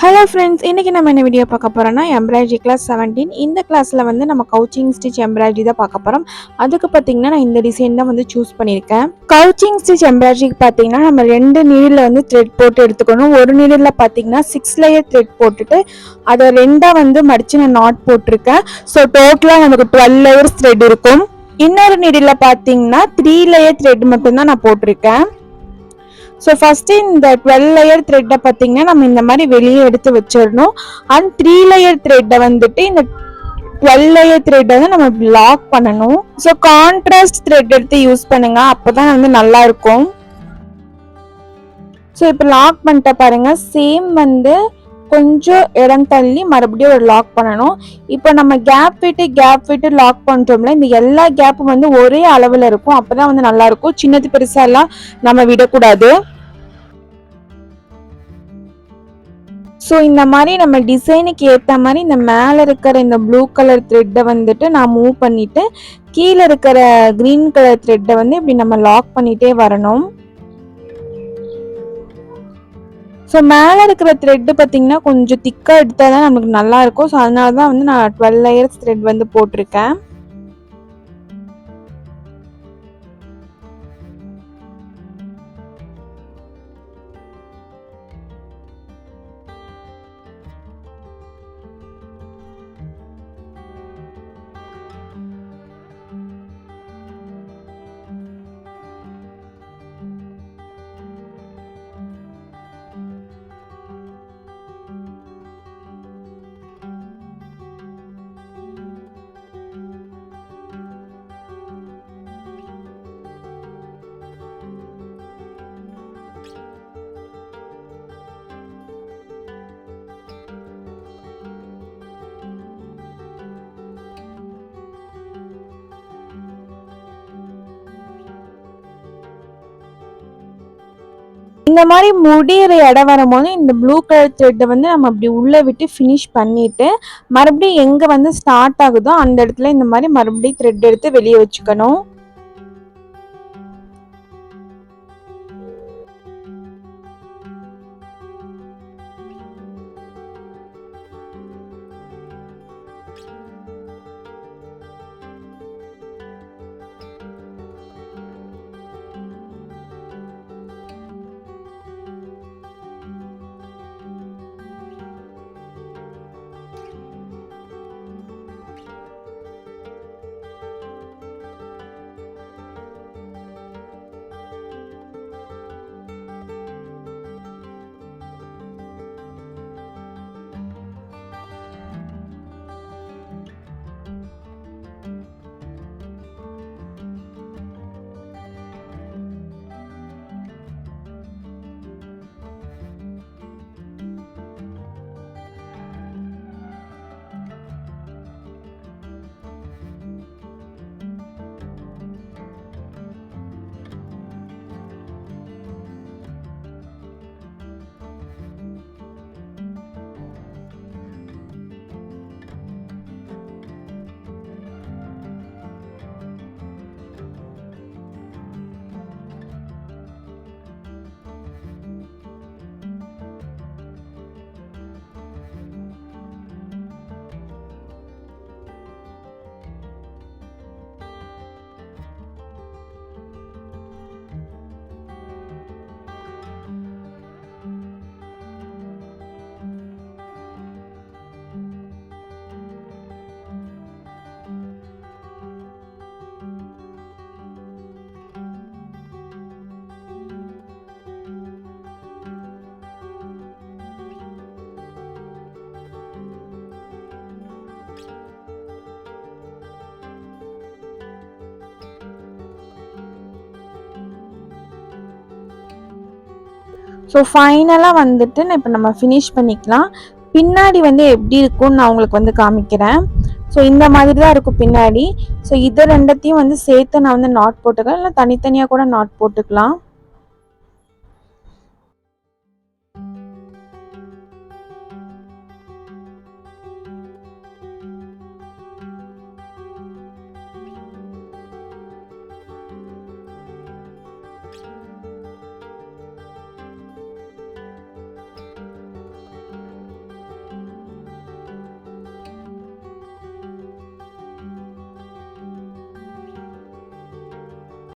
Hello friends, இன்றைக்கி நம்ம என்ன வீடியோ பார்க்க போகிறோன்னா எம்ப்ராய்டரி கிளாஸ் 17. இந்த கிளாஸில் வந்து நம்ம கவுச்சிங் ஸ்டிச் எம்ப்ராய்டரி தான் பார்க்க போகிறோம். அதுக்கு பார்த்திங்கன்னா நான் இந்த டிசைன் தான் வந்து சூஸ் பண்ணியிருக்கேன். கவுச்சிங் ஸ்டிச் எம்ப்ராய்டரிக்கு பார்த்திங்கன்னா நம்ம 2 நீடில் வந்து த்ரெட் போட்டு எடுத்துக்கணும். ஒரு நீடில் பார்த்திங்கன்னா 6 லேயர் த்ரெட் போட்டுட்டு அதை 2ஆக வந்து மடித்து நான் நாட் போட்டிருக்கேன். ஸோ டோட்டலாக நமக்கு 12 லேயர்ஸ் த்ரெட் இருக்கும். இன்னொரு நீடில் பார்த்திங்கன்னா 3 லேயர் த்ரெட் மட்டும்தான் நான் போட்டிருக்கேன். ஸோ ஃபஸ்ட்டு இந்த 12 லேயர் த்ரெட்டை பார்த்தீங்கன்னா நம்ம இந்த மாதிரி வெளியே எடுத்து வச்சிடணும். அண்ட் 3 லேயர் த்ரெட்டை வந்துட்டு இந்த 12 லேயர் த்ரெட்டை வந்து நம்ம லாக் பண்ணணும். ஸோ கான்ட்ராஸ்ட் த்ரெட் எடுத்து யூஸ் பண்ணுங்க, அப்போதான் வந்து நல்லா இருக்கும். ஸோ இப்போ லாக் பண்ணிட்ட பாருங்க, சேம் வந்து கொஞ்சம் இடம் தள்ளி மறுபடியும் ஒரு லாக் பண்ணணும். இப்போ நம்ம கேப் விட்டு லாக் பண்ணிட்டோம்ல, இந்த எல்லா கேப்பும் வந்து ஒரே அளவில் இருக்கும். அப்போதான் வந்து நல்லா இருக்கும். சின்னது பெருசாலாம் நம்ம விடக்கூடாது. ஸோ இந்த மாதிரி நம்ம டிசைனுக்கு ஏற்ற மாதிரி இந்த மேலே இருக்கிற இந்த ப்ளூ கலர் த்ரெட்டை வந்துட்டு நான் மூவ் பண்ணிவிட்டு கீழே இருக்கிற க்ரீன் கலர் த்ரெட்டை வந்து இப்படி நம்ம லாக் பண்ணிகிட்டே வரணும். ஸோ மேலே இருக்கிற த்ரெட்டு பார்த்திங்கன்னா கொஞ்சம் திக்காக எடுத்தால் தான் நமக்கு நல்லாயிருக்கும். ஸோ அதனால தான் வந்து நான் 12 லேயர்ஸ் த்ரெட் வந்து போட்டிருக்கேன். இந்த மாதிரி முடிகிற இடம் வரும்போது இந்த ப்ளூ கலர் த்ரெட்டை வந்து நம்ம அப்படி உள்ளே விட்டு ஃபினிஷ் பண்ணிவிட்டு மறுபடியும் எங்கே வந்து ஸ்டார்ட் ஆகுதோ அந்த இடத்துல இந்த மாதிரி மறுபடியும் த்ரெட் எடுத்து வெளியே வச்சுக்கணும். ஸோ ஃபைனலாக வந்துட்டு இப்போ நம்ம ஃபினிஷ் பண்ணிக்கலாம். பின்னாடி வந்து எப்படி இருக்கும்னு நான் உங்களுக்கு வந்து காமிக்கிறேன். ஸோ இந்த மாதிரி தான் இருக்கும் பின்னாடி. ஸோ இதை ரெண்டத்தையும் வந்து சேர்த்து நான் வந்து நாட் போட்டுக்கலாம், இல்லை தனித்தனியாக கூட நாட் போட்டுக்கலாம்.